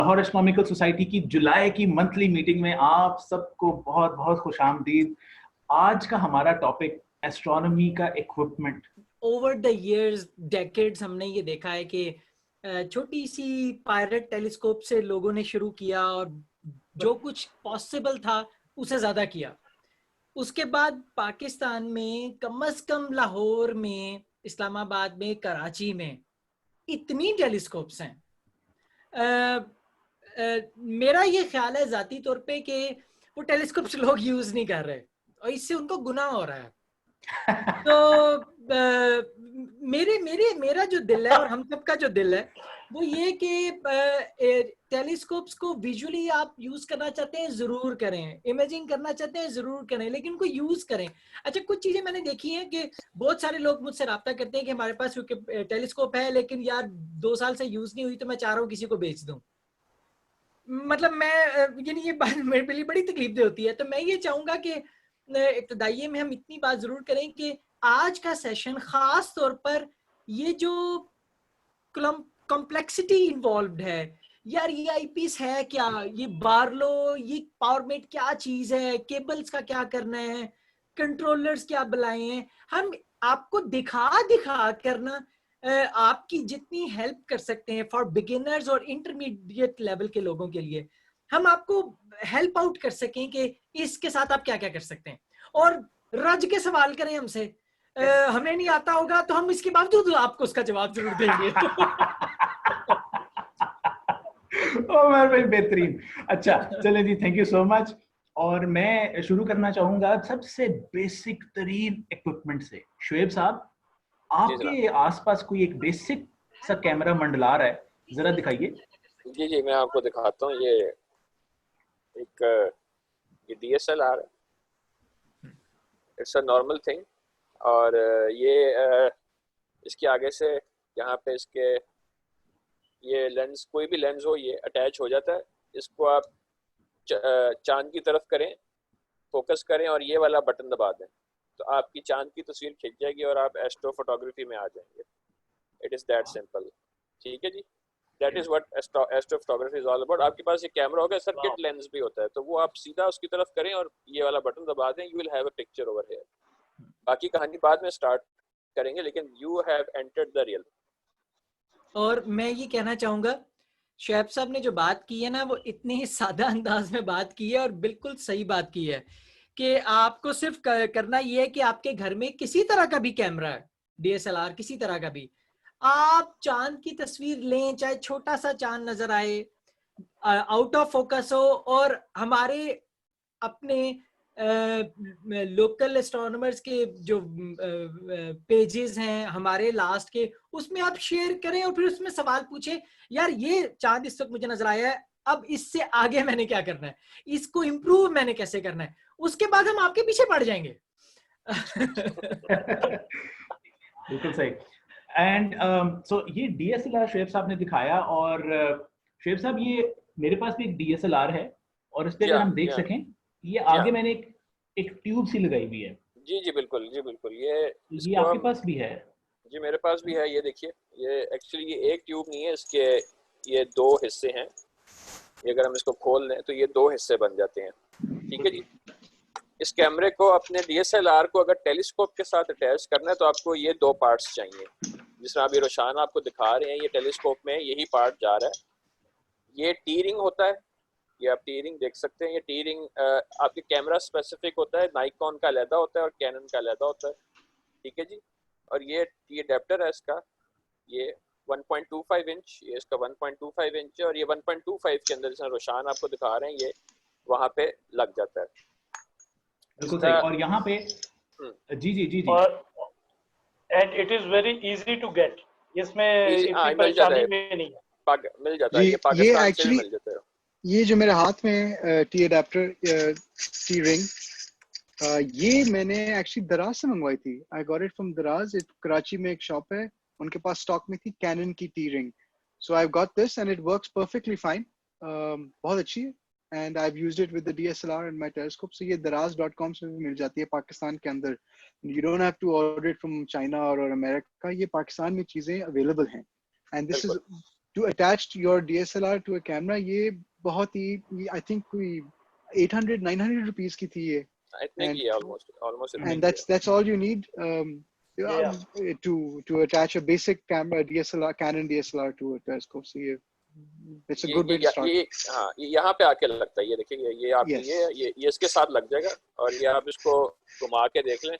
Lahore astronomical society की जुलाई की monthly meeting में आप सबको बहुत बहुत खुशामदीद। आज का हमारा टॉपिक एस्ट्रोनॉमी का equipment. Over the years decades हमने ये देखा है कि छोटी सी पायरेट टेलीस्कोप से लोगों ने शुरू किया और जो कुछ पॉसिबल था उसे ज़्यादा किया। उसके बाद पाकिस्तान में कम से कम लाहौर में, इस्लामाबाद में, कराची में इतनी टेलीस्कोप्स हैं। मेरा ये ख्याल है ज़ाती तौर पे कि वो टेलीस्कोप्स लोग यूज़ नहीं कर रहे और इससे उनको गुनाह हो रहा है। तो मेरा जो दिल है और हम सब का जो दिल है वो ये कि टेलीस्कोप्स को विजुअली आप यूज करना चाहते हैं जरूर करें, इमेजिंग करना चाहते हैं जरूर करें, लेकिन उनको यूज करें। अच्छा, कुछ चीजें मैंने देखी हैं कि बहुत सारे लोग मुझसे राब्ता करते हैं कि हमारे पास टेलीस्कोप है लेकिन यार 2 साल से यूज नहीं हुई तो मैं चाह रहा हूँ किसी को बेच दूं। मतलब मैं यानी ये बात मेरे लिए बड़ी तकलीफ दे होती है। तो मैं ये चाहूंगा कि इब्तदाइये में हम इतनी बात जरूर करें कि आज का सेशन खास तौर पर ये जो कॉम्प्लेक्सिटी इन्वॉल्व्ड है, यार ये आईपीएस है क्या, ये बारलो, ये पावरमेट क्या चीज है, केबल्स का क्या करना है, कंट्रोलर्स क्या बुलाए हैं, हम आपको दिखा दिखा करना आपकी जितनी हेल्प कर सकते हैं फॉर बिगिनर्स और इंटरमीडिएट लेवल के लोगों के लिए, हम आपको हेल्प आउट कर सकें कि इसके साथ आप क्या क्या कर सकते हैं। और रज के सवाल करें हमसे, हमें नहीं आता होगा तो हम इसके बावजूद आपको उसका जवाब जरूर देंगे। ओ मेरे भाई बेहतरीन। अच्छा चलें जी, थैंक यू सो मच। और मैं शुरू करना चाहूंगा सबसे बेसिक तरीन इक्विपमेंट से। शुएब साहब, आपके आसपास कोई एक बेसिक सा कैमरा मंडला रहा है, जरा दिखाइए। जी जी, मैं आपको दिखाता हूँ। ये एक ये DSLR, it's a normal thing. और ये इसके आगे से यहाँ पे इसके ये लेंस, कोई भी लेंस हो, ये अटैच हो जाता है। इसको आप चांद की तरफ करें, फोकस करें और ये वाला बटन दबा दें तो आपकी चांद की तस्वीर खिंच जाएगी और आप एस्ट्रो फोटोग्राफी में आ जाएंगे। It is that simple. ठीक है जी, that is what astro photography is all about. आपके पास एक कैमरा होगा, सर्किट लेंस भी होता है, तो वो आप सीधा उसकी तरफ करें और ये वाला बटन दबा दें, you will have a picture over here. बाकी कहानी बाद में स्टार्ट करेंगे, लेकिन you have entered the real. और मैं ये कहना चाहूंगा, शुएब साहब ने जो बात की है ना, वो इतने ही सादा अंदाज में बात की है और बिल्कुल सही बात की है कि आपको सिर्फ करना ये है कि आपके घर में किसी तरह का भी कैमरा है, DSLR किसी तरह का भी, आप चांद की तस्वीर लें, चाहे छोटा सा चांद नजर आए, आउट ऑफ फोकस हो, और हमारे अपने लोकल एस्ट्रोनॉमर्स के जो पेजेस हैं हमारे लास्ट के, उसमें आप शेयर करें और फिर उसमें सवाल पूछें, यार ये चांद इस वक्त मुझे नजर आया है, अब इससे आगे मैंने क्या करना है, इसको इम्प्रूव मैंने कैसे करना है, उसके बाद हम आपके पीछे पड़ जाएंगे। बिल्कुल सही। एंड सो ये DSLR शुएब साहब ने दिखाया, और शुएब साहब ये मेरे पास भी एक DSLR है, और इस पे अगर हम देख सकें, ये आगे मैंने एक ट्यूब सी लगाई हुई है। जी जी बिल्कुल, जी बिल्कुल। ये ये आपके पास भी है? जी मेरे पास भी है। ये देखिए, ये एक्चुअली ये एक ट्यूब नहीं है, इसके ये 2 हिस्से हैं। ये अगर हम इसको खोल लें तो ये 2 हिस्से बन जाते हैं। ठीक है जी। इस कैमरे को, अपने DSLR को अगर टेलीस्कोप के साथ अटैच करना है तो आपको ये 2 पार्ट्स चाहिए। जिस तरह अभी रोशान आपको दिखा रहे हैं, ये टेलीस्कोप में यही पार्ट जा रहा है। ये टी रिंग होता है, ये आप टी रिंग देख सकते हैं। ये टी रिंग आपके कैमरा स्पेसिफिक होता है, नाइकॉन का अलहदा होता है और कैनन का अलहदा होता है। ठीक है जी। और ये अडेप्टर है इसका, ये 1.25 इंच, ये इसका 1.25 इंच है, और ये 1.25 के अंदर, जैसे रोशान आपको दिखा रहे हैं, ये वहाँ पे लग जाता है। बिल्कुल सही। और यहाँ पे जी जी जी जी, and it is very easy to get, इसमें इतनी परेशानी नहीं है, मिल जाता है। ये पाकिस्तान से भी मिल जाता है। ये जो मेरे हाथ में टी अडेप्टर टी रिंग, ये मैंने एक्चुअली दराज से मंगवाई थी। आई गॉट इट फ्रॉम दराज। कराची में एक शॉप है, उनके पास स्टॉक में थी कैनन की T ring. So I got this and it works perfectly fine. बहुत अच्छी है, and I have used it with the DSLR and my telescope. So ये daraz.com से भी मिल जाती है पाकिस्तान के अंदर। You don't have to order it from China और अमेरिका। ये पाकिस्तान में चीजें अवेलेबल हैं, and this is to attach your DSLR to a camera, ये बहुत ही I think कोई 800-900 rupees की थी ये. I think yeah, almost. And that's all you need to attach a basic camera DSLR, Canon DSLR to a telescope. So it's a good way to start. हाँ, यहाँ पे आके लगता है, ये देखिए, ये आप ये इसके साथ लग जाएगा, और ये आप इसको घुमा के देख लें,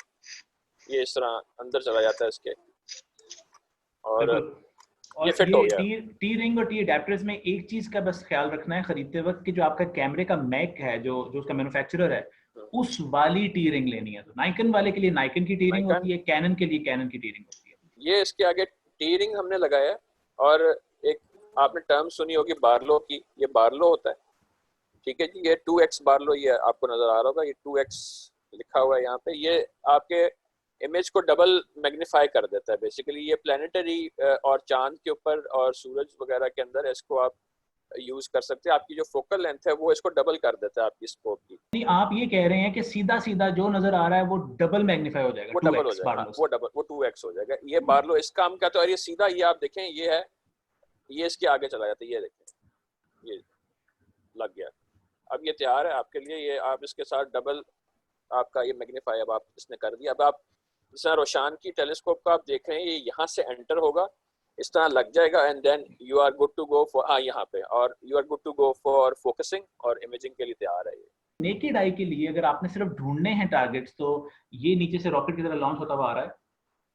ये इस तरह अंदर चला जाता है इसके, और ये फिट हो गया. टी रिंग और टी अडेप्टर्स में एक चीज का बस ख्याल रखना है खरीदते वक्त कि जो आपका कैमरे का मैक है, जो उसका मैन्युफैक्चरर है, उस वाली टी रिंग लेनी है. तो नाइकन वाले के लिए नाइकन की टी रिंग होती है, कैनन के लिए कैनन की टी रिंग होती है. ये इसके आगे टी रिंग हमने लगाया, और एक आपने टर्म सुनी होगी बार्लो की, ये बार्लो होता है, ठीक है जी. ये 2x बार्लो, ये आपको नजर आ रहा होगा, ये 2x लिखा हुआ है यहाँ पे. ये आपके इमेज को डबल मैग्नीफाई कर देता है बेसिकली. ये प्लानिटरी और चांद के ऊपर और सूरज वगैरह के अंदर इसको आप यूज कर सकते हैं. आपकी जो फोकल लेंथ है वो इसको डबल कर देता है आपकी स्कोप की. नहीं, आप ये कह रहे हैं कि सीधा सीधा जो नजर आ रहा है वो डबल मैग्नीफाई हो जाएगा, वो डबल हो जाएगा, वो 2x हो जाएगा. ये बार्लो इस काम का. तो और ये सीधा, ये आप देखें, ये है, ये इसके आगे चला जाता है, ये देखें, ये लग गया. अब ये तैयार है आपके लिए. ये आप इसके साथ डबल आपका ये मैग्नीफाई अब आप इसने कर दिया. अब आप जिस तरह रोशान की टेलीस्कोप का आप देख रहे हैं, ये यहाँ से एंटर होगा, इस तरह लग जाएगा, and then you are good to go for, हाँ यहाँ पे, और you are good to go for focusing और इमेजिंग के लिए तैयार है. ये नेकेड आई के लिए अगर आपने सिर्फ ढूंढने हैं टारगेट्स, तो ये नीचे से रॉकेट की तरह लॉन्च होता हुआ आ रहा है.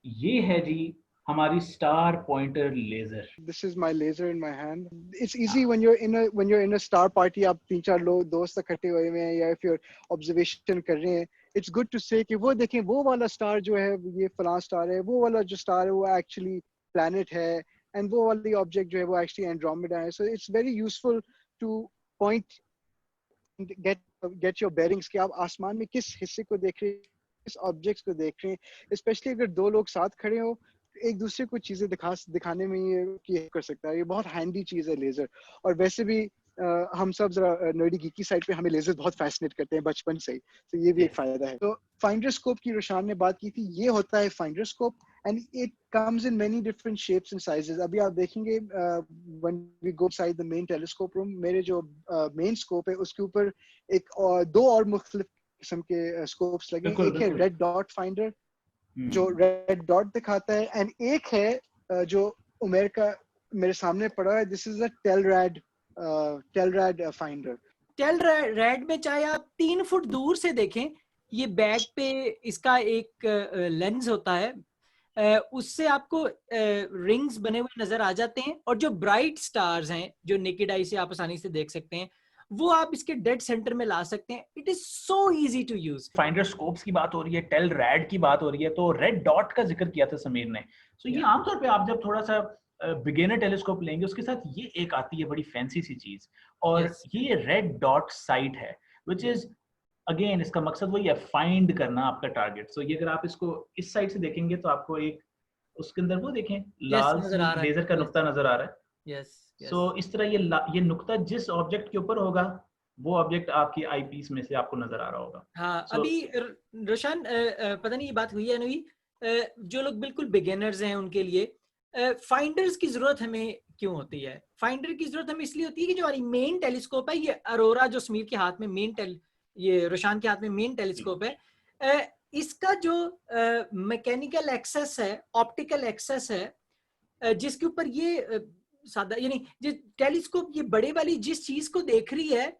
ये है जी हमारी star pointer laser. This is my laser in my hand. It's easy when you're in a star party. आप 3-4 लोग दोस्त इकट्ठे हुए हैं, या if you're observation कर रहे हैं, it's good to say कि वो देखें, वो वाला स्टार जो है ये फलां स्टार है, वो वाला जो स्टार है वो actually planet है, and वो वाली object जो है वो actually Andromeda है. So it's very useful to point, get your bearings कि आप आसमान में किस हिस्से को देख रहे हैं, किस objects को देख रहे हैं. Especially अगर दो लोग साथ खड़े हो, एक दूसरे को चीजें दिखाने में ये कर सकता है. ये बहुत हैंडी चीज है लेजर. और वैसे भी हम सब जरा नर्डी गीकी साइड पे, हमें लेजर बहुत फैसिनेट करते हैं बचपन से ही, तो ये भी एक फायदा है. तो फाइंडर स्कोप की रोशान ने बात की थी, ये होता है finder scope, and it comes in many different shapes and sizes. अभी आप देखेंगे when we go side the main telescope room, मेरे जो मेन स्कोप है उसके ऊपर दो और मुख्तलिफ किस्म के स्कोप्स लगे. एक है रेड डॉट फाइंडर जो रेड डॉट दिखाता है, एंड एक है जो उमेर का मेरे सामने पड़ा है, दिस इज अ टेलरैड फाइंडर. टेलरैड में चाहे आप 3 फुट दूर से देखें, ये बैक पे इसका एक लेंस होता है, उससे आपको रिंग्स बने हुए नजर आ जाते हैं, और जो ब्राइट स्टार्स हैं जो नेकेड आई से आप आसानी से देख सकते हैं, वो आप इसके डेड सेंटर में ला सकते हैं. It is so easy to use. Finder scopes की बात हो रही है, टेल रैड की बात हो रही है, तो रेड डॉट का जिक्र किया था समीर ने. सो ये आमतौर पे आप जब थोड़ा सा बिगिनर टेलीस्कोप लेंगे, उसके साथ ये एक आती है बड़ी फैंसी सी चीज, और ये रेड डॉट साइट है, विच इज अगेन इसका मकसद वही है, फाइंड करना आपका टारगेट. सो ये अगर आप इसको इस साइड से देखेंगे तो आपको एक उसके अंदर वो देखें लाल लेजर का नुक्ता नजर आ रहा है. सो इस तरह ये नुक्ता जिस ऑब्जेक्ट के ऊपर होगा, वो ऑब्जेक्ट आपकी आई पीस में से आपको नजर आ रहा होगा. हाँ, अभी रोशन पता नहीं ये बात हुई है नहीं, जो लोग बिल्कुल बिगिनर्स हैं उनके लिए फाइंडर्स की जरूरत हमें क्यों होती है? फाइंडर की जरूरत हमें इसलिए होती है कि जो हमारी मेन टेलीस्कोप है, ये अरोरा जो समीर के हाथ में ये रोशान के हाथ में मेन टेलीस्कोप है, इसका जो मैकेनिकल एक्सेस है, ऑप्टिकल एक्सेस है, जिसके ऊपर ये सादा यानी जो टेलीस्कोप ये बड़े वाली जिस चीज को देख रही है,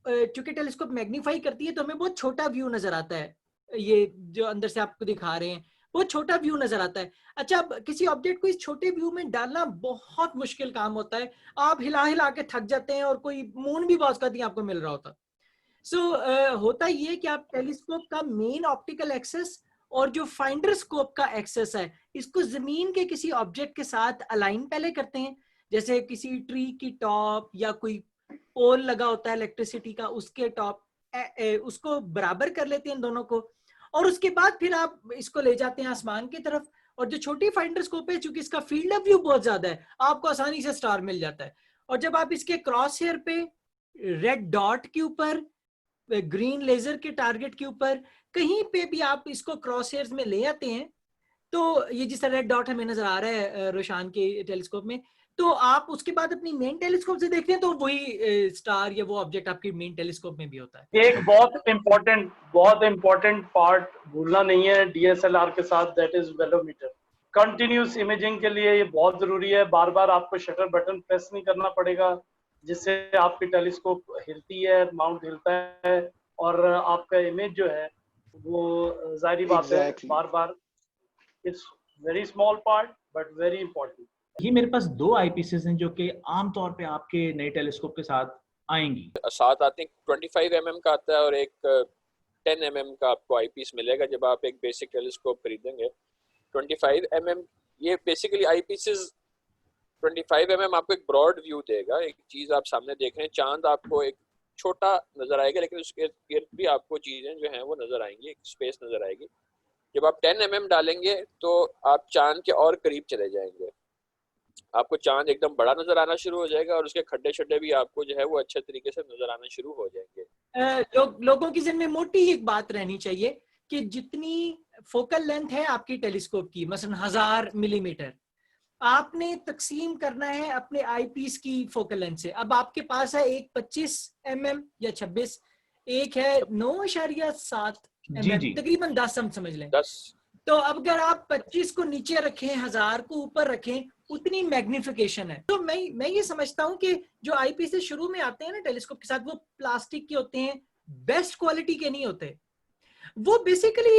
चूंकि टेलीस्कोप मैग्नीफाई करती है तो हमें बहुत छोटा व्यू नजर आता है. ये जो अंदर से आपको दिखा रहे हैं वो छोटा व्यू नजर आता है. अच्छा, अब किसी ऑब्जेक्ट को इस छोटे व्यू में डालना बहुत मुश्किल काम होता है. आप हिला हिला के थक जाते हैं, और कोई मून भी बहुत कभी आपको मिल रहा होता. सो होता ये कि आप टेलीस्कोप का मेन ऑप्टिकल एक्सेस और जो फाइंडर स्कोप का एक्सेस है, इसको जमीन के किसी ऑब्जेक्ट के साथ अलाइन पहले करते हैं, जैसे किसी ट्री की टॉप या कोई पोल लगा होता है इलेक्ट्रिसिटी का, उसके टॉप, उसको बराबर कर लेते हैं दोनों को, और उसके बाद फिर आप इसको ले जाते हैं आसमान की तरफ. और जो छोटी फाइंडर स्कोप है, चूंकि इसका फील्ड ऑफ व्यू बहुत ज्यादा है, आपको आसानी से स्टार मिल जाता है. और जब आप इसके क्रॉस हेयर पे, रेड डॉट के ऊपर, ग्रीन लेजर के टारगेट के ऊपर कहीं पे भी आप इसको क्रॉस हेयर्स में ले आते हैं, तो ये जिस तरह रेड डॉट हमें नजर आ रहा है रोशान के टेलीस्कोप में, तो आप उसके बाद अपनी मेन टेलीस्कोप से देखते हैं तो वही स्टार या वो ऑब्जेक्ट आपकी मेन टेलीस्कोप में भी होता है। एक बहुत इंपॉर्टेंट पार्ट भूलना नहीं है डीएसएलआर के साथ, दैट इज वेलोमीटर। कंटिन्यूस इमेजिंग के लिए ये बहुत जरूरी है। बार बार आपको शटर बटन प्रेस नहीं करना पड़ेगा जिससे आपकी टेलीस्कोप हिलती है, माउंट हिलता है और आपका इमेज जो है वो जाहिर बात है बार बार, it's very small part but very important. ये मेरे पास 2 आईपीसेस हैं जो कि आमतौर पे आपके नए टेलीस्कोप के साथ आएंगी। साथ आते हैं 25 mm का आता है और एक 10 mm का आपको आईपीस मिलेगा जब आप एक बेसिक टेलीस्कोप खरीदेंगे। 25 mm ये बेसिकली आईपीसेस 25 mm आपको एक ब्रॉड व्यू देगा। एक चीज आप सामने देख रहे हैं, चांद आपको एक छोटा नजर आएगा लेकिन उसके इर्द भी आपको चीजें जो हैं वो नजर आएंगी, एक स्पेस नजर आएगी। जब आप 10 mm डालेंगे तो आप चांद के और करीब चले जाएंगे, आपको चांद एकदम बड़ा नजर आना शुरू हो जाएगा और उसके खड्डे शड्डे भी आपको जो है वो अच्छे तरीके से नजर आना शुरू हो जाएंगे। लोगों की ज़हन में मोटी एक बात रहनी चाहिए कि जितनी फोकल लेंथ है आपकी टेलीस्कोप की, मसलन 1000 मिलीमीटर, आपने तकसीम करना है अपने आईपीस की फोकल लेंथ से। अब आपके पास है एक 25 mm या 26, एक है 9.7 mm, तकरीबन 10 हम समझ लें। 10। तो अब अगर आप 25 को नीचे रखें, 1000 को ऊपर रखें, उतनी मैग्निफिकेशन है। तो मैं ये समझता हूं कि जो आईपीस से शुरू में आते हैं ना टेलीस्कोप के साथ, वो प्लास्टिक के होते हैं, बेस्ट क्वालिटी के नहीं होते। वो बेसिकली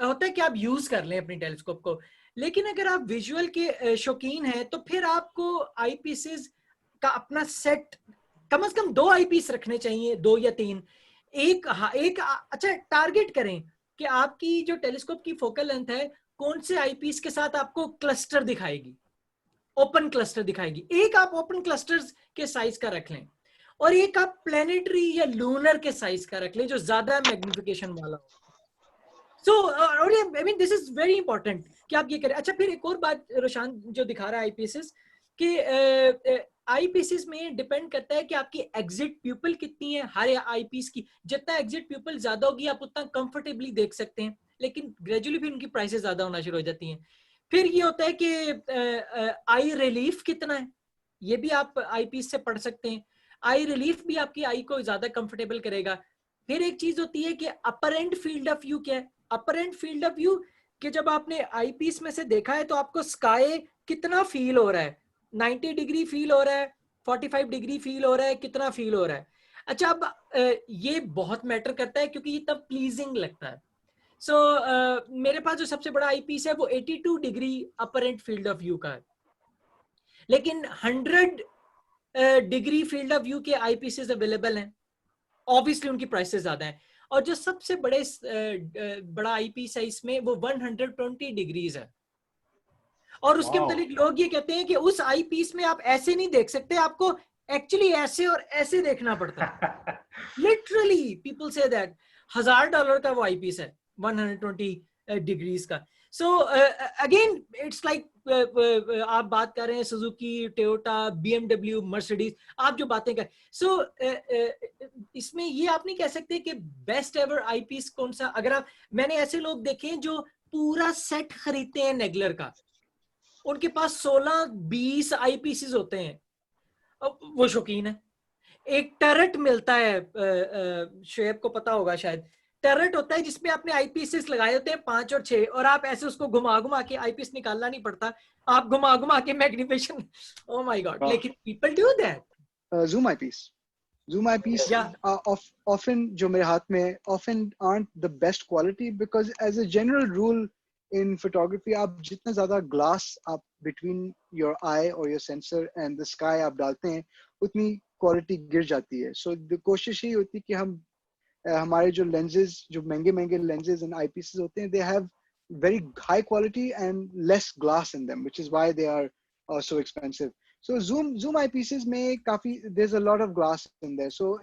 होता है कि आप यूज कर लें अपनी टेलीस्कोप को, लेकिन अगर आप विजुअल के शौकीन हैं तो फिर आपको आईपीसेस का अपना सेट कम से कम 2 आईपीस रखने चाहिए, 2 या 3। एक अच्छा टारगेट करें कि आपकी जो टेलीस्कोप की फोकल लेंथ है कौन से आईपीस के साथ आपको क्लस्टर दिखाएगी, ओपन क्लस्टर दिखाएगी। एक आप ओपन क्लस्टर्स के साइज का रख लें और एक आप प्लेनेटरी या लूनर के साइज का रख लें जो ज्यादा मैग्निफिकेशन वाला हो। और I mean this is very important कि आप ये करें। अच्छा, फिर एक और बात रोशान जो दिखा रहा है आईपीसेस कि आईपीसेस में डिपेंड करता है कि आपकी एग्जिट प्यूपल कितनी है। हर आईपीस की जितना एग्जिट प्यूपल ज्यादा होगी आप उतना कंफर्टेबली देख सकते हैं, लेकिन ग्रेजुअली भी उनकी प्राइसेस ज्यादा होना शुरू हो जाती हैं। फिर ये होता है कि आई रिलीफ कितना है, ये भी आप आईपीस से पढ़ सकते हैं। आई रिलीफ भी आपकी आई को ज्यादा कंफर्टेबल करेगा। फिर एक चीज होती है कि अपरेंट फील्ड ऑफ व्यू क्या है। अपरेंट फील्ड ऑफ व्यू कि जब आपने आईपीस में से देखा है तो आपको स्काई कितना फील हो रहा है, 90 डिग्री फील हो रहा है, 45 डिग्री फील हो रहा है, कितना फील हो रहा है। अच्छा, अब ये बहुत मैटर करता है क्योंकि ये तब प्लीजिंग लगता है। मेरे पास जो सबसे बड़ा आईपीस है वो 82 degree apparent field of view का है, लेकिन 100 डिग्री फील्ड ऑफ व्यू के आईपीसेस अवेलेबल हैं। ऑब्वियसली उनकी प्राइसेस ज्यादा हैं और जो सबसे बड़ा आईपीस है इसमें वो 120 डिग्रीज है। और उसके मुताबिक लोग ये कहते हैं कि उस आईपीस में आप ऐसे नहीं देख सकते, आपको एक्चुअली ऐसे और ऐसे देखना पड़ता है। लिटरली पीपल से दैट $1000 का वो आईपीस है 120 डिग्रीज का। सो अगेन इट्स लाइक आप बात कर रहे हैं सुजुकी, टोयोटा, BMW, मर्सिडीज, आप जो बातें कर इसमें ये आप नहीं कह सकते कि बेस्ट एवर आईपीस कौन सा। अगर आप, मैंने ऐसे लोग देखे हैं जो पूरा सेट खरीदते हैं नेगलर का, उनके पास 16-20 आईपीसीस होते हैं, वो शौकीन है। एक टर्रेट मिलता है, शुएब को पता होगा शायद, टर्रेट होता है जिसमें आपने आईपीसीस लगाए होते हैं 5 और 6 और आप ऐसे उसको घुमा घुमा के, आईपीस निकालना नहीं पड़ता, आप घुमा घुमा के मैग्निफिकेशन, ओह माय गॉड, लेकिन people do that. Zoom eyepiece often जो मेरे हाथ में often aren't the best quality because as a general rule in photography आप जितना ज़्यादा glass आप between your eye or your sensor and the sky आप डालते हैं उतनी quality गिर जाती है। So the कोशिश यही होती है कि हम हमारे जो lenses, जो महंगे lenses and eyepieces होते हैं, they have very high quality and less glass in them, which is why they are so expensive. So zoom eyepieces में काफी, there's a lot of glass in there, so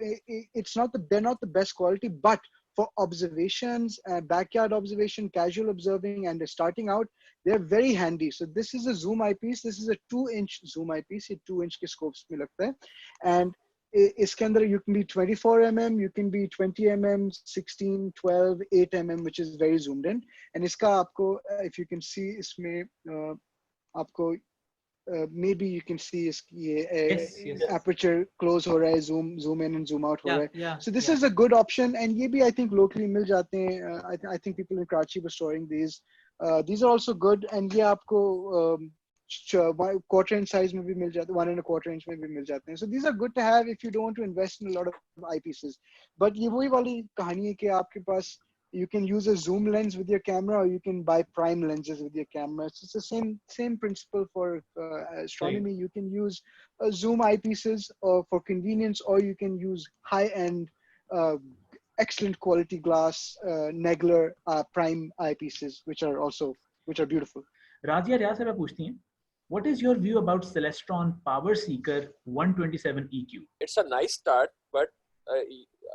it's not they're not the best quality, but for observations, backyard observation, casual observing, and starting out, they're very handy. So this is a zoom eyepiece. This is a 2-inch zoom eyepiece. ये 2-inch के scopes में लगता है, and इसके अंदर you can be 24 mm, you can be 20 mm, 16, 12, 8 mm, which is very zoomed in. And इसका आपको if you can see इसमें आपको maybe you can see Yes, yes. aperture close हो रहा है, zoom in and zoom out हो रहा है. Yeah, So this yeah. is a good option, and ये भी I think locally मिल जाते हैं. I think people in Karachi were storing these. These are also good, and ये आपको quarter inch size में भी मिल जाते हैं, 1 1/4 inch में भी मिल जाते हैं. So these are good to have if you don't want to invest in a lot of eyepieces. But ये वही वाली कहानी है कि आपके पास you can use a zoom lens with your camera, or you can buy prime lenses with your camera. So it's the same principle for astronomy. You can use zoom eyepieces for convenience, or you can use high-end, excellent quality glass Negler prime eyepieces, which are beautiful. राजिया रियाज से पूछती हैं, what is your view about Celestron Power Seeker 127 EQ? It's a nice start, but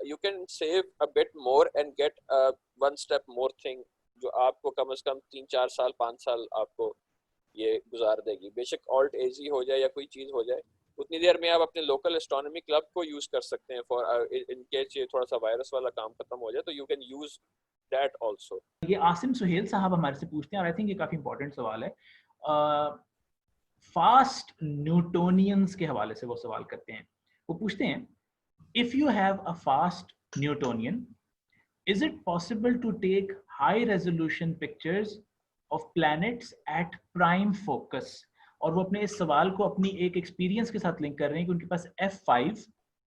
you can save a bit more and get a one step more thing जो आपको कम से कम 3-4 साल 5 साल आपको ये गुजार देगी. बेशक ऑल्ट एजी हो जाए या कोई चीज हो जाए, उतनी देर में आप अपने लोकल एस्ट्रोनॉमी क्लब को यूज कर सकते हैं फॉर इन केस ये थोड़ा सा वायरस वाला काम खत्म हो जाए, तो you can use that also. ये आसिम सुहेल साहब हमारे से पूछते हैं, और आई थिंक ये काफी इंपॉर्टेंट सवाल है. फास्ट न्यूटोनियंस के हवाले से वो सवाल करते हैं. वो पूछते हैं, if you have a fast Newtonian, is it possible to take high resolution pictures of planets at prime focus? और वो अपने इस सवाल को अपनी एक एक्सपीरियंस के साथ लिंक कर रहे हैं कि उनके पास f5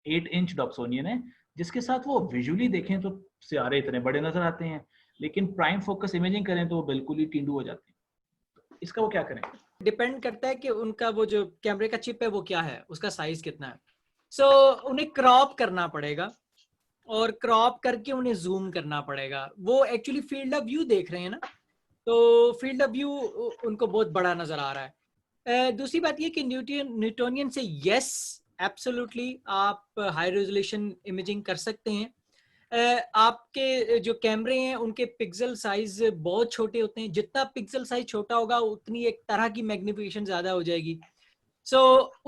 8 इंच डॉप्सोनियन है, जिसके साथ वो विजुअली देखें तो सितारे इतने बड़े नजर आते हैं, लेकिन प्राइम फोकस इमेजिंग करें तो वो बिल्कुल ही टींडू हो जाते हैं. इसका वो क्या करें? डिपेंड करता है कि उनका वो जो कैमरे का चिप है वो क्या है, उसका साइज कितना है. सो उन्हें क्रॉप करना पड़ेगा, और क्रॉप करके उन्हें जूम करना पड़ेगा. वो एक्चुअली फील्ड ऑफ व्यू देख रहे हैं ना, तो फील्ड ऑफ व्यू उनको बहुत बड़ा नजर आ रहा है. दूसरी बात ये कि न्यूटोनियन से यस एब्सोल्युटली आप हाई रेजोल्यूशन इमेजिंग कर सकते हैं. आपके जो कैमरे हैं उनके पिक्सल साइज बहुत छोटे होते हैं. जितना पिक्सल साइज छोटा होगा उतनी एक तरह की मैग्निफिकेशन ज्यादा हो जाएगी. सो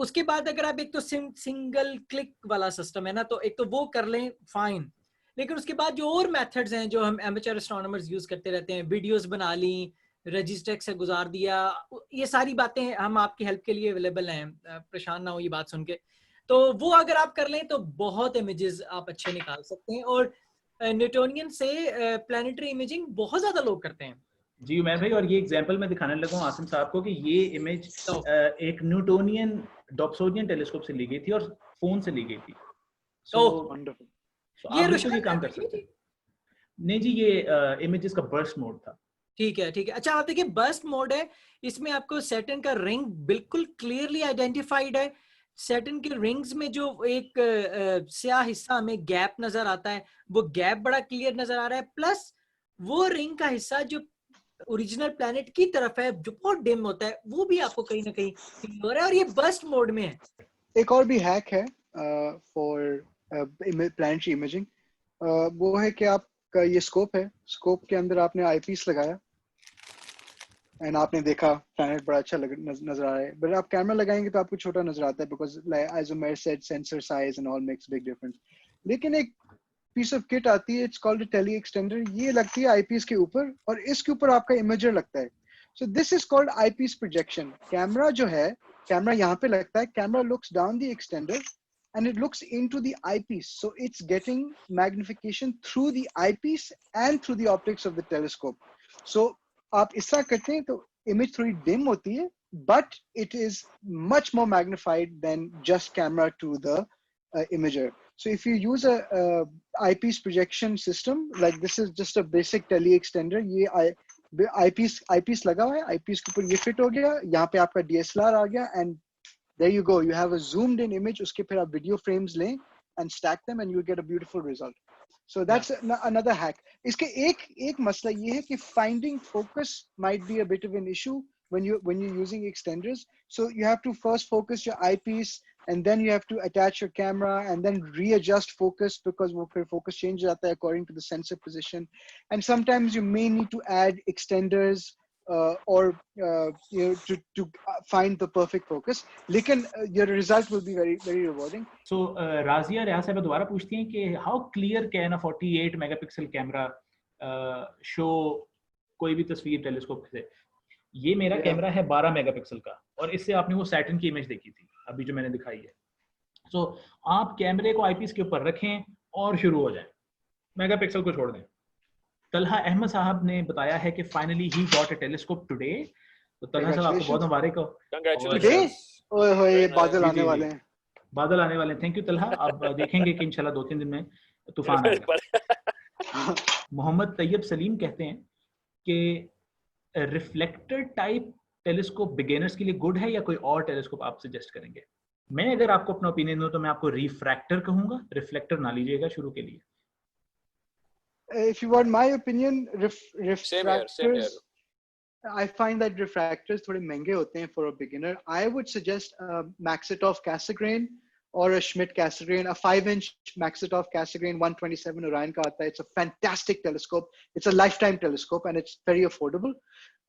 उसके बाद अगर आप एक तो सिंगल क्लिक वाला सिस्टम है ना, तो एक तो वो कर लें, फाइन. लेकिन उसके बाद जो और मेथड्स हैं जो हम एमेचर एस्ट्रोनॉमर्स यूज करते रहते हैं, वीडियोस बना ली, रजिस्टर से गुजार दिया, ये सारी बातें हम आपकी हेल्प के लिए अवेलेबल हैं. परेशान ना हो ये बात सुन के. तो वो अगर आप कर लें तो बहुत इमेजेस आप अच्छे निकाल सकते हैं. और न्यूटोनियन से प्लैनेटरी इमेजिंग बहुत ज्यादा लोग करते हैं. जी उमैर भाई, और ये एग्जांपल मैं दिखाने लगा हूँ आसिम साहब को कि ये इमेज एक न्यूटोनियन डॉप्सोनियन टेलीस्कोप से ली गई थी और फोन से ली गई थी. ये ये काम कर सकते हैं. नहीं जी, ये इमेजेस का बर्स्ट मोड था. ठीक है. अच्छा आप देखिए, बर्स्ट मोड है, इसमें आपको सैटर्न का रिंग बिल्कुल क्लियरली आइडेंटिफाइड है. सैटर्न के रिंग्स में जो एक स्याह हिस्सा हमें गैप नजर आता है, वो गैप बड़ा क्लियर नजर आ रहा है. प्लस वो रिंग का हिस्सा जो ओरिजिनल प्लैनेट की तरफ है, जो बहुत डिम होता है, वो भी आपको कहीं ना कहीं फील हो रहा है, और ये बर्स्ट मोड में है. एक और भी हैक है फॉर प्लैनेटरी इमेजिंग. वो है कि आपका ये स्कोप है, स्कोप के अंदर आपने आईपीस लगाया एंड आपने देखा प्लैनेट बड़ा अच्छा नजर आ रहा है. बट आप कैमरा लगाएंगे तो आपको छोटा नजर आता है, because as Umar said sensor size and all makes big difference. लेकिन एक पीस ऑफ किट आती है, इट्स कॉल्ड टेली एक्सटेंडर. ये लगती है आईपीस के ऊपर, और इसके ऊपर आपका इमेजर लगता है. So this is called eyepiece projection. Camera जो है, कैमरा यहाँ पे लगता है, camera looks down the extender and it looks into the eyepiece, so it's getting magnification through the eyepiece and through the optics of the telescope. So आप इतना करते हैं तो image थोड़ी dim होती है, but it is much more magnified than just camera to the imager. So if you use a eyepiece projection system, like this is just a basic tele extender, ये eyepiece लगा हुआ है, eyepiece के ऊपर ये fit हो गया, यहाँ पे आपका DSLR आ गया, and there you go, you have a zoomed in image. उसके फिर आप video frames लें and stack them and you get a beautiful result. So that's another hack. इसके एक मसला ये है कि finding focus might be a bit of an issue when you're using extenders. So you have to first focus your eyepiece, and then you have to attach your camera and then readjust focus, because वो फिर focus change जाता है according to the sensor position. And sometimes you may need to add extenders or you know, to find the perfect focus. लेकिन your result will be very very rewarding. So राजिया रियाज साहब दोबारा पूछती हैं कि how clear can a 48 megapixel camera show कोई भी तस्वीर telescope से. ये मेरा कैमरा है 12 मेगापिक्सल का, और इससे आपने वो सैटर्न की इमेज देखी थी अभी जो मैंने दिखाई है। सो आप कैमरे को आईपीस के ऊपर रखें और शुरू हो जाएं, मेगापिक्सल को छोड़ दें। तलहा अहमद साहब ने बताया है कि finally he got a telescope today. तो तलहा साहब आपको बहुत मुबारक हो। Congratulations. ओए होए Very nice. बादल जी, आने जी, वाले जी। हैं। बादल आने वाले हैं। Thank you Talha. अब देखेंगे कि इंशाल्लाह 2-3 दिन में तूफान आएगा। मोहम्मद तैयब सलीम कहते हैं कि रिफ्लेक्टर टाइप टेलीस्कोप बिगिनर्स के लिए गुड है या कोई और टेलीस्कोप आप सजेस्ट करेंगे? मैं अगर आपको अपना ओपिनियन दूं तो मैं आपको रिफ्रैक्टर कहूंगा, रिफ्लेक्टर ना लीजिएगा शुरू के लिए। If you want my opinion, Same here. refractors, I find that refractors थोड़े महंगे होते हैं for a beginner. I would suggest a Maxitov Cassegrain or a Schmidt Cassegrain, a 5-inch Maxitov Cassegrain 127 Orion का आता है. It's a fantastic telescope. It's a lifetime telescope and it's very affordable.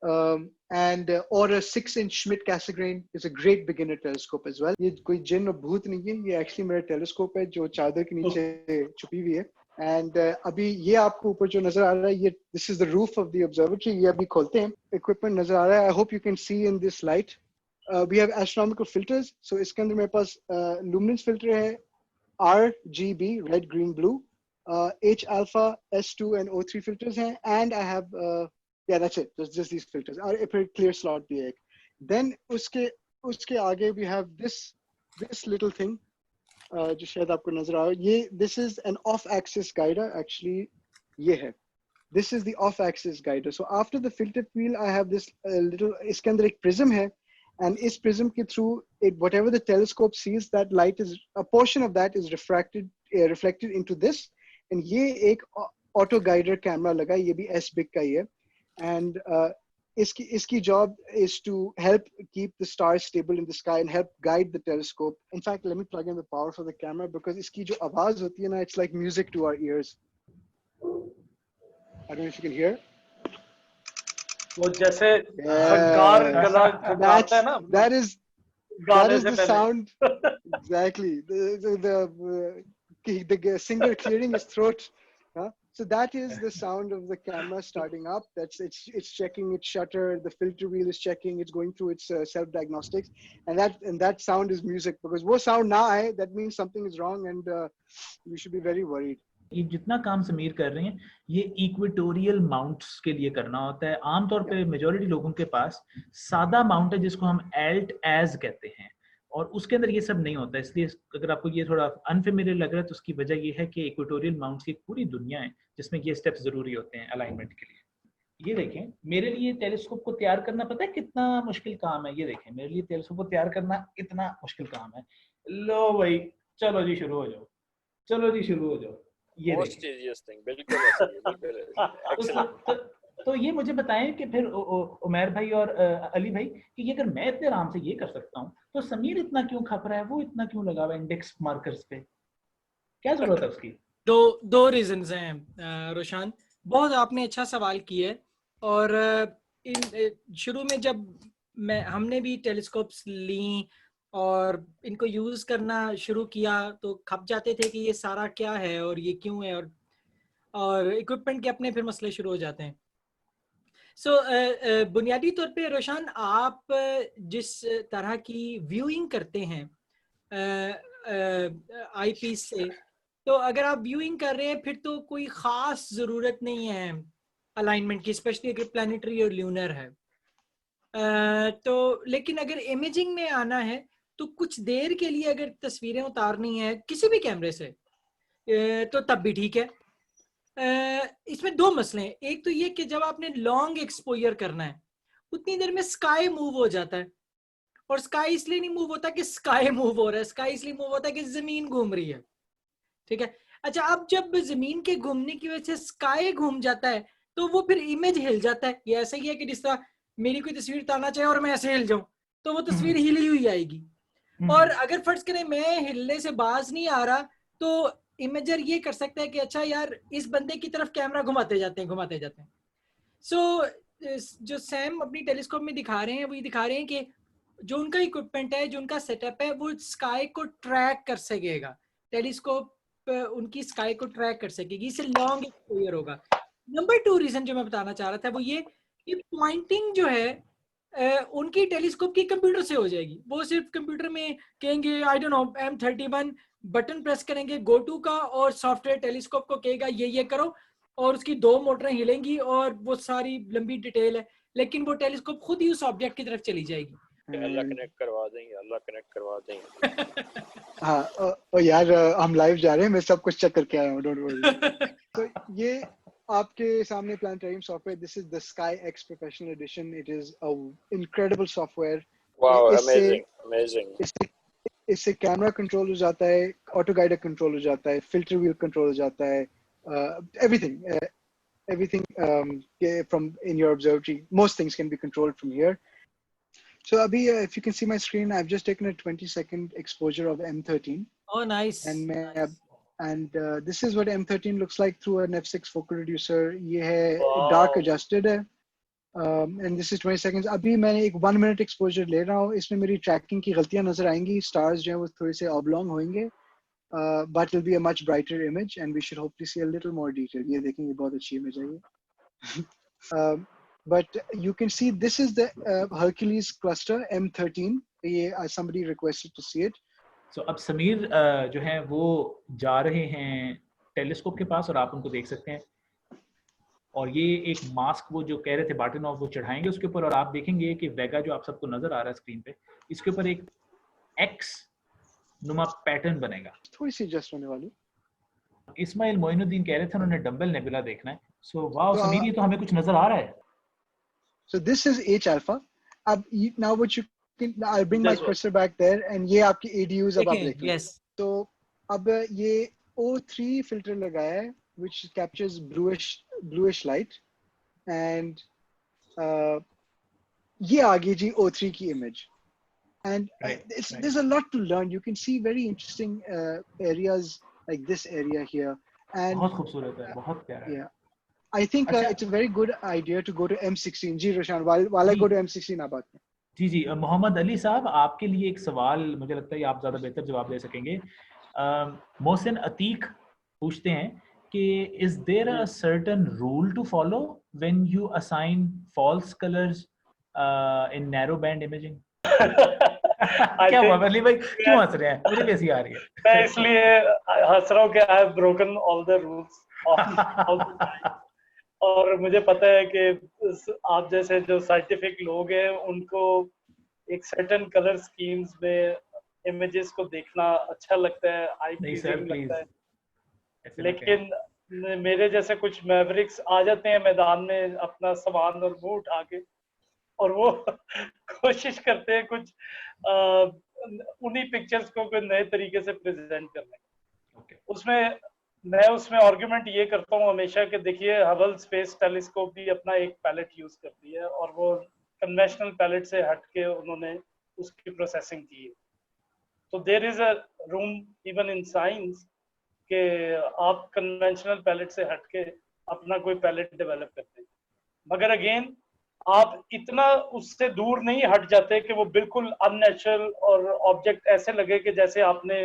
Or a 6-inch Schmidt Cassegrain is a great beginner telescope as well. ये कोई जिन और भूत नहीं है, ये actually मेरा telescope है जो चादर के नीचे छुपी हुई है. And अभी ये आपको ऊपर जो नजर आ रहा है, ये this is the roof of the observatory. ये अभी खोलते हैं, equipment नजर आ रहा है. I hope you can see in this light. We have astronomical filters. So इसके अंदर मेरे पास luminance filter है, RGB, red, green, blue, H alpha, S2 and O3 filters हैं, and I have yeah, that's it. Just these filters. और फिर clear slot भी है एक. Then उसके आगे we have this little thing. जो शायद आपको नजर आ रहा है, ये this is an off-axis guider. Actually, ये है. This is the off-axis guider. So after the filter wheel, I have this little. इसके अंदर एक prism है, and इस prism के through it, whatever the telescope sees, that light is a portion of that is reflected into this. And ये एक auto guider camera लगा है, ये भी S-Bic का ही है. And इसकी job is to help keep the stars stable in the sky and help guide the telescope. In fact, let me plug in the power for the camera because इसकी जो आवाज होती है ना, it's like music to our ears. I don't know if you can hear. वो जैसे car गला गाता है ना, that is the sound. Exactly. The singer clearing his throat. So that is the sound of the camera starting up. It's checking its shutter. The filter wheel is checking. It's going through its self-diagnostics, and that sound is music. Because वो sound ना आए, that means something is wrong, and we should be very worried. ये जितना काम समीर कर रहे हैं, ये इक्वेटोरियल माउंट्स के लिए करना होता है. आमतौर पे मेजॉरिटी लोगों के पास सादा माउंट है जिसको हम एल्ट एज कहते हैं, और उसके अंदर ये सब नहीं होता. इसलिए अगर आपको ये थोड़ा अनफेमिलियर लग रहा है तो उसकी वजह ये है कि इक्वेटोरियल माउंट्स की पूरी दुनिया है जिसमें ये स्टेप्स जरूरी होते हैं अलाइनमेंट के लिए. ये देखें, मेरे लिए टेलीस्कोप को तैयार करना पता है कितना मुश्किल काम है. ये देखें, मेरे लिए टेलीस्कोप को तैयार करना इतना मुश्किल काम है. लो भाई, चलो जी शुरू हो जाओ, चलो जी शुरू हो जाओ. ये तो ये मुझे बताएं कि फिर उमैर भाई और अली भाई कि ये अगर मैं इतने आराम से ये कर सकता हूँ तो समीर इतना क्यों खप रहा है, वो इतना क्यों लगा हुआ है इंडेक्स मार्कर्स पे, क्या जरूरत है उसकी? दो रीजंस हैं रोशान. बहुत आपने अच्छा सवाल किया है. और शुरू में जब हमने भी टेलीस्कोप्स ली और इनको यूज करना शुरू किया तो खप जाते थे कि ये सारा क्या है और ये क्यों है, और इक्विपमेंट के अपने फिर मसले शुरू हो जाते हैं. सो बुनियादी तौर पे रोशान, आप जिस तरह की व्यूइंग करते हैं आई पीस से, तो अगर आप व्यूइंग कर रहे हैं फिर तो कोई ख़ास ज़रूरत नहीं है अलाइनमेंट की, स्पेशली अगर प्लानिटरी और ल्यूनर है. तो लेकिन अगर इमेजिंग में आना है तो कुछ देर के लिए अगर तस्वीरें उतारनी है किसी भी कैमरे से तो तब भी ठीक है. इसमें दो मसले हैं. एक तो ये कि जब आपने लॉन्ग एक्सपोजर करना है उतनी देर में स्काई मूव हो जाता है, और स्काई इसलिए नहीं मूव होता कि स्काई मूव हो रहा है, स्काई इसलिए मूव होता है कि जमीन घूम रही है. ठीक है. अच्छा, अब जब जमीन के घूमने की वजह से स्काई घूम जाता है तो वो फिर इमेज हिल जाता है. ये ऐसा ही है कि जिस तरह मेरी कोई तस्वीर उतारना चाहे और मैं ऐसे हिल जाऊं तो वो तस्वीर हिली हुई आएगी. और अगर फर्ज करें मैं हिलने से बाज नहीं आ रहा तो इमेजर ये कर सकता है कि अच्छा यार इस बंदे की तरफ कैमरा घुमाते जाते हैं. सो जो सैम अपनी टेलीस्कोप में दिखा रहे हैं वो ये दिखा रहे हैं कि जो उनका इक्विपमेंट है, जो उनका सेटअप है, वो स्काई को ट्रैक कर सकेगा. टेलीस्कोप उनकी स्काई को ट्रैक कर सकेगी, इससे लॉन्ग एक्सपोजर होगा. नंबर 2 रीजन जो मैं बताना चाह रहा था वो ये कि पॉइंटिंग जो है उनकी टेलीस्कोप की कंप्यूटर से हो जाएगी। वो सिर्फ कंप्यूटर में कहेंगे I don't know M31 button press करेंगे गो टू का और सॉफ्टवेयर टेलीस्कोप को कहेगा ये करो और उसकी 2 मोटरें हिलेंगी और वो सारी लंबी डिटेल है, लेकिन वो टेलीस्कोप खुद ही उस ऑब्जेक्ट की तरफ चली जाएगी। अल्लाह कनेक्ट करवा देंगे, अल्लाह कनेक्ट करवा देंगे। हाँ यार हम लाइव जा रहे हैं, मैं सब कुछ चेक करके आया हूँ, डोंट वरी। तो ये आपके सामने planetarium software, this is the sky X professional edition. It is a incredible software. Wow, amazing amazing. इससे कैमरा कंट्रोल हो जाता है, ऑटो गाइडर कंट्रोल हो जाता है, फिल्टर व्हील कंट्रोल हो जाता है, everything from in your observatory, most things can be controlled from here. So Abhi, if you can see my screen, I've just taken a 20-second exposure of M13. Oh, nice. And this is what M13 looks like through an f6 focal reducer. ये है Wow. dark adjusted है, and this is 20 seconds. अभी मैंने एक 1 minute exposure ले रहा हूँ, इसमें मेरी tracking की गलतियाँ नजर आएंगी, stars जो हैं वो थोड़े से oblong होंगे, but it'll be a much brighter image, and we should hopefully see a little more detail. ये देखेंगे बहुत अच्छी image है ये. But you can see this is the Hercules cluster M13. Somebody requested to see it. So अब समीर जो हैं वो जा रहे हैं टेलीस्कोप के पास और आप उनको देख सकते हैं, और ये एक मास्क वो जो कह रहे थे बार्टिनॉफ वो चढ़ाएंगे उसके ऊपर, और आप देखेंगे कि वेगा जो आप सबको नजर आ रहा है स्क्रीन पे, इसके ऊपर एक एक्स नुमा पैटर्न बनेगा। थोड़ी सी एडजस्ट होने वाली। इस्माइल मोइनुद्दीन कह रहे थे उन्होंने डंबल नेबुला देखना है। सो वाओ समीर, ये तो हमें कुछ नजर आ रहा है। So this is H alpha. Now what you can, I'll bring my cursor back there, and ये आपकी ADUs अब आप देखें। Yes. So अब ये O3 filter लगाया है, which captures bluish light, and ये आगे जी O3 की image, and there's a lot to learn. You can see very interesting areas like this area here, and बहुत खूबसूरत है, बहुत प्यारा है। yeah. I think it's a very good idea to go to M16. Ji Roshan, while I go to M16 आप बात करें। जी मोहम्मद अली साहब, आपके लिए एक सवाल, मुझे लगता है आप ज़्यादा बेहतर जवाब दे सकेंगे। मोहसिन अतीक पूछते हैं कि is there a certain rule to follow when you assign false colors in narrow band imaging? क्या हुआ वली भाई, क्यों हंस रहे हैं? मुझे कैसी आ रही है? मैं इसलिए हंस रहा हूँ कि I have broken all the rules all the time. और मुझे पता है कि आप जैसे जो साइंटिफिक लोग हैं उनको एक सर्टेन कलर स्कीम्स में इमेजेस को देखना अच्छा लगता है, आई प्लीजिंग लगता है, लेकिन मेरे जैसे कुछ मैवरिक्स आ जाते हैं मैदान में अपना सामान और मुंह उठा के, और वो कोशिश करते हैं कुछ उन्हीं पिक्चर्स को कोई नए तरीके से प्रेजेंट करने। मैं उसमें आर्गुमेंट ये करता हूँ हमेशा कि देखिए हबल स्पेस टेलीस्कोप भी अपना एक पैलेट यूज करती है, और वो कन्वेंशनल पैलेट से हट के उन्होंने उसकी प्रोसेसिंग की है। तो there is a room even in science कि आप कन्वेंशनल पैलेट से हट के अपना कोई पैलेट डेवलप करते हैं, मगर अगेन आप इतना उससे दूर नहीं हट जाते कि वो बिल्कुल अननेचुरल और ऑब्जेक्ट ऐसे लगे कि जैसे आपने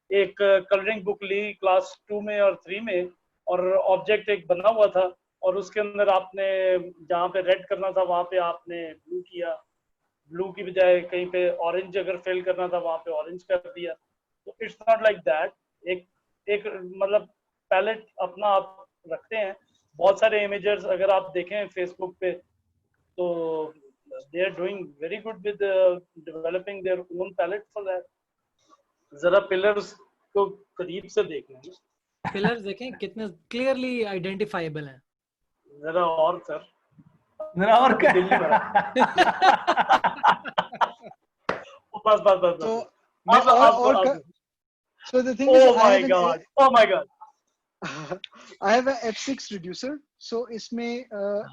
एक कलरिंग बुक ली क्लास 2 में और 3 में, और ऑब्जेक्ट एक बना हुआ था और उसके अंदर आपने जहाँ पे रेड करना था वहां पे आपने ब्लू किया, ब्लू की बजाय कहीं पे ऑरेंज अगर फिल करना था वहां पे ऑरेंज कर दिया। तो इट्स नॉट लाइक दैट। एक मतलब पैलेट अपना आप रखते हैं। बहुत सारे इमेजर्स अगर आप देखें फेसबुक पे तो they are doing very good with developing their own palette for that. जरा पिलर्स को करीब से देखना है, पिलर्स देखें कितने क्लियरली आइडेंटिफाइबल हैं। जरा और सर, जरा और क्या? बस So the thing is, is, oh my god, I have a f6 reducer, so इसमें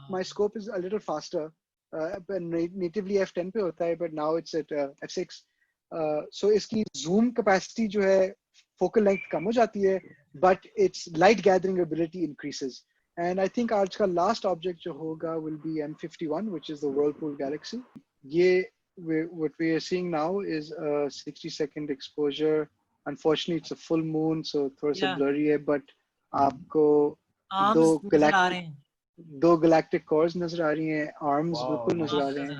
my scope is a little faster. Natively f10 पे होता है, but now it's at f6. So इसकी zoom capacity जो है focal length कम हो जाती है, but its light gathering ability increases. And I think आज का last object जो होगा will be M51, which is the Whirlpool Galaxy. ये what we are seeing now is a 60-second exposure. Unfortunately, it's a full moon, so थोड़ा सा blurry है, but आपको दो galactic cores नजर आ रही हैं, arms बिल्कुल नजर आ रहे हैं.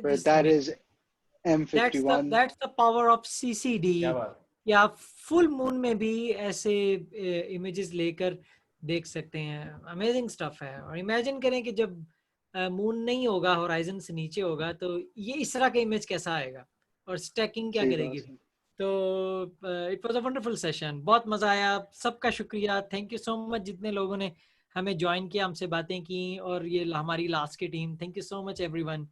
but that is that's M51. that's the power of CCD. क्या बात या फुल मून में भी ऐसे इमेजेस लेकर देख सकते हैं. अमेजिंग स्टफ है. और इमेजिन करें कि जब मून नहीं होगा, होराइजन से नीचे होगा, तो ये इस तरह का इमेज कैसा आएगा और स्टैकिंग क्या सही करेगी. बात है। तो it was a wonderful session. बहुत मजा आया. सबका शुक्रिया. थैंक यू सो मच जितने लोगों ने हमें ज्वाइन किया, हमसे बातें की, और ये हमारी लास्ट की team. Thank you so much everyone.